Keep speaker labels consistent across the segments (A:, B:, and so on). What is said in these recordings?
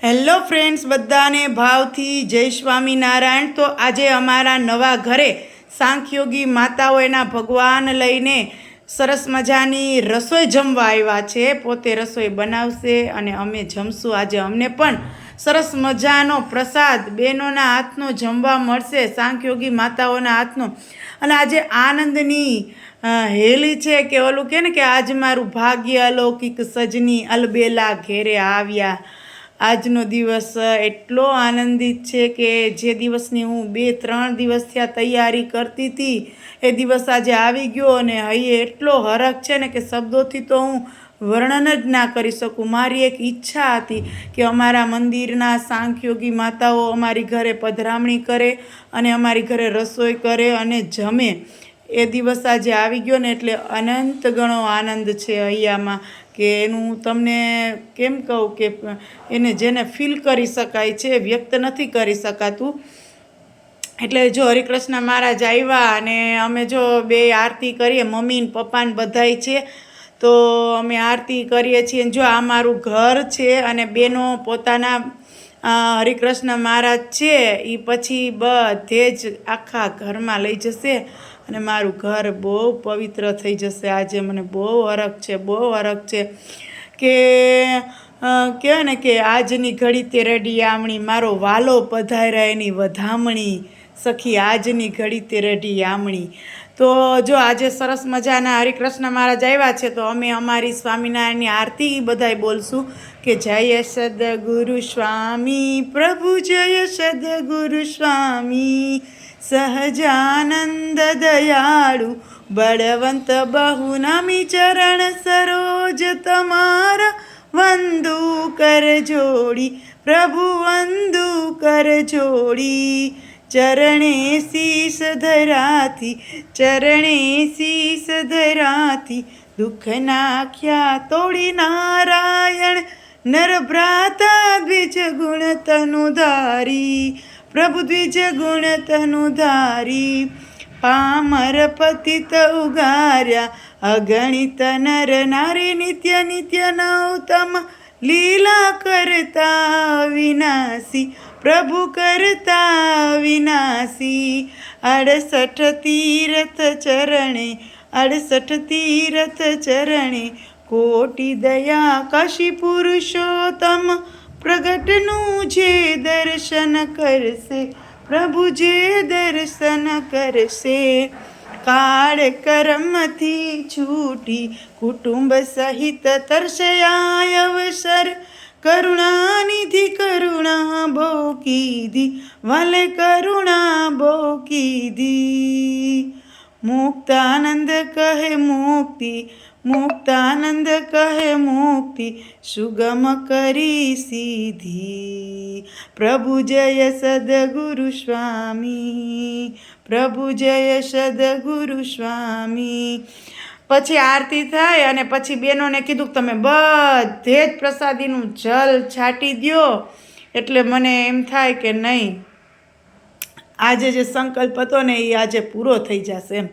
A: Hello friends, બધાને ભાવથી જય સ્વામિનારાયણ। તો આજે અમારા નવા ઘરે સાંખ્યોગી માતાઓ એના ભગવાન લઈને સરસ મજાની રસોઈ જમવા આવ્યા છે। પોતે રસોઈ બનાવશે અને અમે જમશું। આજે અમને પણ સરસ મજાનો પ્રસાદ બહેનોના હાથનો જમવા મળશે, સાંખ્યોગી માતાઓના હાથનો। અને આજે આનંદની હેલી છે કે ઓલું કહે ને કે આજ મારું ભાગ્ય અલૌકિક સજની અલબેલા ઘેરે આવ્યા। આજનો દિવસ એટલો આનંદિત છે કે જે દિવસની હું 2-3 દિવસથી આ તૈયારી કરતી હતી એ દિવસ આજે આવી ગયો અને અહીં એટલો હરખ છે ને કે શબ્દોથી તો હું વર્ણન જ ના કરી શકું। મારી એક ઈચ્છા હતી કે અમારા મંદિરના સાંખ્યોગી માતાઓ અમારી ઘરે પધરામણી કરે અને અમારી ઘરે રસોઈ કરે અને જમે। એ દિવસ આજે આવી ગયો ને એટલે અનંત ગણો આનંદ છે અહીંયામાં કે એનું તમને કેમ કહું કે એને જેને ફીલ કરી શકાય છે, વ્યક્ત નથી કરી શકાતું। એટલે જો હરિકૃષ્ણ મહારાજ આવ્યા અને અમે જો 2 આરતી કરીએ, મમ્મી ને પપ્પા ને બધાય છે તો અમે આરતી કરીએ છીએ। જો આ મારું ઘર છે અને બેનો પોતાના હરિકૃષ્ણ મહારાજ છે એ પછી બધે જ આખા ઘરમાં લઈ જશે અને મારું ઘર બહુ પવિત્ર થઈ જશે। આજે મને બહુ હરખ છે, બહુ હરખ છે કે કહેવાય ને કે આજની ઘડી તે રડી આમણી, મારો વાલો પધાર્યા એની વધામણી, સખી આજની ઘડી તે રડી આમણી। તો જો આજે સરસ મજાના હરિકૃષ્ણ મહારાજ આવ્યા છે તો અમે અમારી સ્વામિનારાયણની આરતી બધાય બોલશું કે જય સદગુરુ સ્વામી પ્રભુ, જય સદગુરુ સ્વામી સહજાનંદ દયાળુ, બળવંત બહુનામી ચરણ સરોજ તમારા વંદુ કર જોડી, પ્રભુ વંદુ કર જોડી। ચરણે શીશ ધરાથી, ચરણે શીશ ધરાથી, દુઃખ નાખ્યા તોડી નારાયણ, નરભ્રાતા દ્વિજ ગુણ તનુ ધારી, પ્રભુ દ્વિજ ગુણ તનુ ધારી। પામર પતિત ઉગાર્યા, અગણિત નર નારી, નિત્ય નિત્ય નવતમ લીલા કરતા વિનાશી, પ્રભુ કરતા વિનાશી। 68 તીર્થ ચરણે, 68 તીર્થ ચરણે, કોટી દયા કાશી પુરુષોત્તમ, પ્રગટનું જે દર્શન કરશે, પ્રભુ જે દર્શન કરશે। કાળ કર્મથી છૂટી, કુટુંબ સહિત તરસ્યા અવસર, કરુણાનિધિ કરુણા બહુ કીધી, વાલે કરુણા બહુ કીધી। મુક્તાનંદ કહે મુક્તિ, મુક્તાનંદ કહે મુક્તિ, સુગમ કરી સીધી, પ્રભુ જય સદગુરુ સ્વામી, પ્રભુ જય સદગુરુ સ્વામી। પછી આરતી થાય અને પછી બહેનોને કીધું કે તમે બધે જ પ્રસાદીનું જલ છાંટી દો, એટલે મને એમ થાય કે નહીં, આજે જે સંકલ્પ હતો ને એ આજે પૂરો થઈ જશે એમ।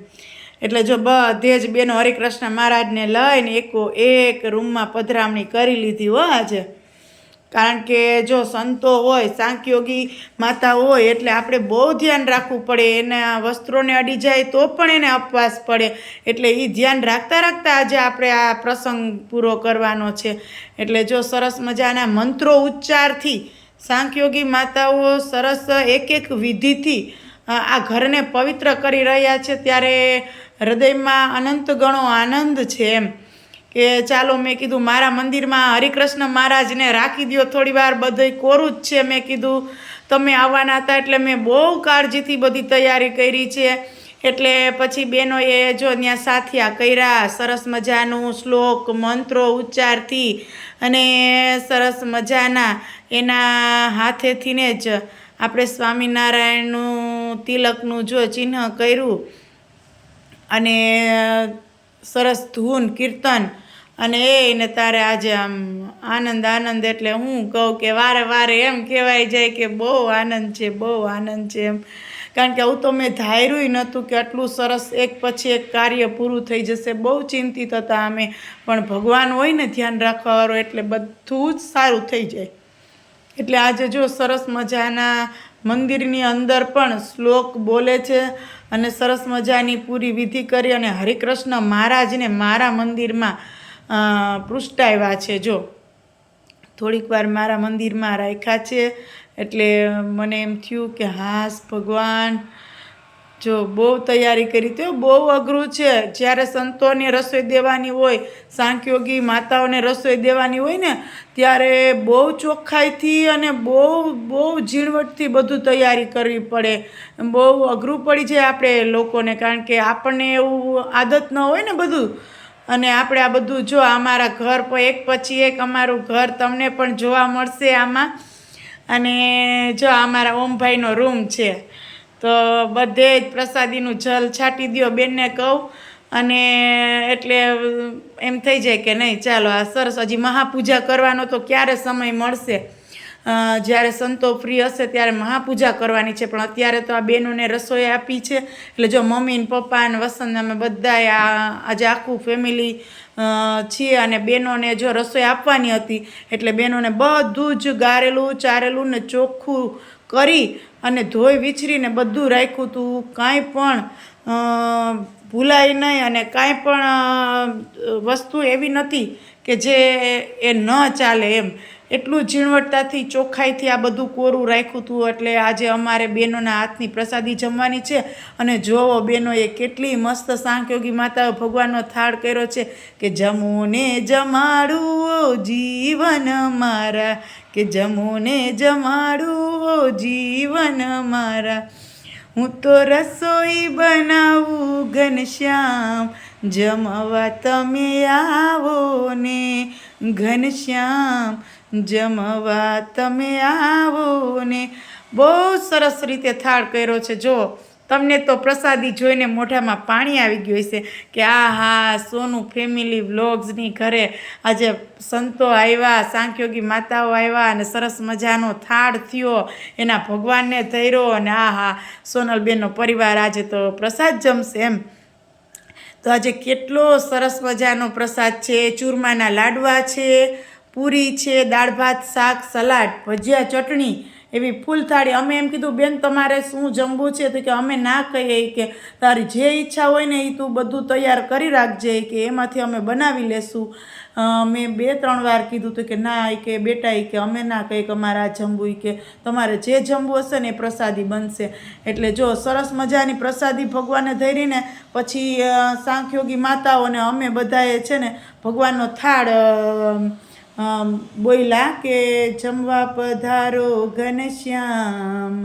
A: એટલે જો બધે જ બહેનો હરિકૃષ્ણ મહારાજને લઈને એક રૂમમાં પધરામણી કરી લીધી હો આજે। કારણ કે જો સંતો હોય, સાંખ્યોગી માતા હોય એટલે આપણે બહુ ધ્યાન રાખવું પડે, એના વસ્ત્રોને અડી જાય તો પણ એને અપવાસ પડે, એટલે એ ધ્યાન રાખતા રાખતા આજે આપણે આ પ્રસંગ પૂરો કરવાનો છે। એટલે જો સરસ મજાના મંત્રો ઉચ્ચારથી સાંખ્યોગી માતાઓ સરસ એક વિધિથી આ ઘરને પવિત્ર કરી રહ્યા છે, ત્યારે હૃદયમાં અનંત ગણો આનંદ છે એમ કે ચાલો મેં કીધું મારા મંદિરમાં હરિકૃષ્ણ મહારાજને રાખી દો થોડી વાર, બધું કોરું જ છે। મેં કીધું તમે આવવાના હતા એટલે મેં બહુ કાળજીથી બધી તૈયારી કરી છે। એટલે પછી બહેનોએ જો ત્યાં સાથિયા કર્યા, સરસ મજાનું શ્લોક મંત્રો ઉચ્ચારથી અને સરસ મજાના એના હાથેથીને જ આપણે સ્વામિનારાયણનું તિલકનું જો ચિહ્ન કર્યું અને સરસ ધૂન કીર્તન અને એને તારે આજે આમ આનંદ એટલે હું કહું કે વારે વારે એમ કહેવાય જાય કે બહુ આનંદ છે, બહુ આનંદ છે એમ। કારણ કે આવું તો મેં ધાર્યું નહોતું કે આટલું સરસ એક પછી એક કાર્ય પૂરું થઈ જશે। બહુ ચિંતિત હતા અમે, પણ ભગવાન હોય ને ધ્યાન રાખવાવાળો એટલે બધું જ સારું થઈ જાય। એટલે આજે જો સરસ મજાના મંદિરની અંદર પણ શ્લોક બોલે છે અને સરસ મજાની પૂરી વિધિ કરી અને હરિકૃષ્ણ મહારાજને મારા મંદિરમાં પૃષ્ઠાવ્યા છે. જો થોડીક વાર મારા મંદિરમાં રાખ્યા છે એટલે મને એમ થયું કે હાસ ભગવાન, જો બહુ તૈયારી કરી તો બહુ અઘરું છે. જ્યારે સંતોને રસોઈ દેવાની હોય, સાંખ્યોગી માતાઓને રસોઈ દેવાની હોય ને, ત્યારે બહુ ચોખ્ખાઈથી અને બહુ ઝીણવટથી બધું તૈયારી કરવી પડે. બહુ અઘરું પડી જાય આપણે લોકોને, કારણ કે આપણને એવું આદત ન હોય ને બધું. અને આપણે આ બધું જો અમારા ઘર પર એક પછી એક અમારું ઘર તમને પણ જોવા મળશે આમાં. અને જો અમારા ઓમભાઈનો રૂમ છે, તો બધે જ પ્રસાદીનું જલ છાંટી દો બેનને કહું, અને એટલે એમ થઈ જાય કે નહીં ચાલો આ સરસ. હજી મહાપૂજા કરવાનો તો ક્યારે સમય મળશે, જ્યારે સંતો ફ્રી હશે ત્યારે મહાપૂજા કરવાની છે. પણ અત્યારે તો આ બહેનોને રસોઈ આપી છે, એટલે જો મમ્મી ને પપ્પા ને વસંત અમે બધાએ આજે આખું ફેમિલી છીએ અને બહેનોને જો રસોઈ આપવાની હતી, એટલે બહેનોને બધું જ ગારેલું ચારેલું ને ચોખ્ખું કરી અને ધોઈ વિચરીને બધું રાખ્યું હતું. કાંઈ પણ ભૂલાય નહીં અને કાંઈ પણ વસ્તુ એવી નથી કે જે એ ન ચાલે એમ. એટલું ઝીણવટતાથી ચોખ્ખાઈથી આ બધું કોરું રાખ્યું હતું. એટલે આજે અમારે બહેનોના હાથની પ્રસાદી જમવાની છે. અને જોવો બહેનોએ કેટલી મસ્ત સાંખ્યોગી માતાએ ભગવાનનો થાળ કર્યો છે કે જમોને જમાડું જીવન મારા, કે જમોને જમાડું જીવન મારા, હું તો રસોઈ બનાવું ઘનશ્યામ, જમવા તમે આવો ને ઘનશ્યામ, જમવા તમે આવો ને. બહુ સરસ રીતે થાળ કર્યો છે. જો તમને તો પ્રસાદી જોઈને મોઢામાં પાણી આવી ગયું હશે કે આ હા સોનું ફેમિલી વ્લોગ્સની ઘરે આજે સંતો આવ્યા, સાંખ્યોગી માતાઓ આવ્યા અને સરસ મજાનો થાળ થયો, એના ભગવાનને ધર્યો અને આ હા સોનલબેનનો પરિવાર આજે તો પ્રસાદ જમશે એમ. તો આજે કેટલો સરસ મજાનો પ્રસાદ છે. ચૂરમાના લાડવા છે, પૂરી છે, દાળ ભાત શાક સલાડ ભજીયા ચટણી, એવી ફૂલ થાળી. અમે એમ કીધું બેન તમારે શું જમવું છે, તો કે અમે ના કહીએ કે તારી જે ઈચ્છા હોય ને એ તું બધું તૈયાર કરી રાખજે, કે એમાંથી અમે બનાવી લેશું. મેં 2-3 વાર કીધું તો કે ના, કે બેટા કે અમે ના કહીએ કે અમારે આ જમવું, કે તમારે જે જમવું હશે ને એ પ્રસાદી બનશે. એટલે જો સરસ મજાની પ્રસાદી ભગવાનને ધરીને પછી સાંખ્યોગી માતાઓને અમે બધાએ છે ને ભગવાનનો થાળ બોલ્યા કે જમવા પધારો ઘનશ્યામ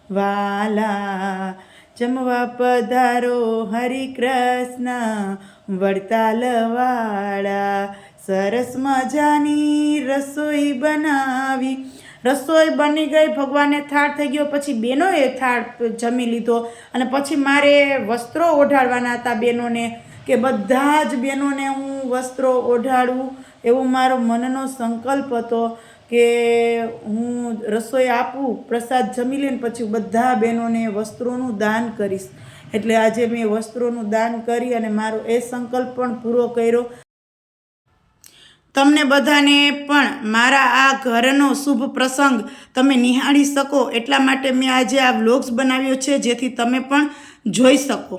A: વાલા, જમવા પધારો હરિકૃષ્ણ વડતાલવાળા, સરસ મજાની રસોઈ બનાવી. રસોઈ બની ગઈ, ભગવાનને થાળ થઈ ગયો, પછી બહેનોએ થાળ જમી લીધો. અને પછી મારે વસ્ત્રો ઓઢાડવાના હતા બહેનોને, કે બધા જ બહેનોને હું વસ્ત્રો ઓઢાડું એવો મારો મનનો સંકલ્પ હતો કે હું રસોઈ આપું, પ્રસાદ જમી લઈને પછી બધા બહેનોને વસ્ત્રોનું દાન કરીશ. એટલે આજે મેં વસ્ત્રોનું દાન કરી અને મારો એ સંકલ્પ પણ પૂરો કર્યો. તમને બધાને પણ મારા આ ઘરનો શુભ પ્રસંગ તમે નિહાળી શકો એટલા માટે મેં આજે આ વ્લોગ્સ બનાવ્યો છે, જેથી તમે પણ જોઈ શકો.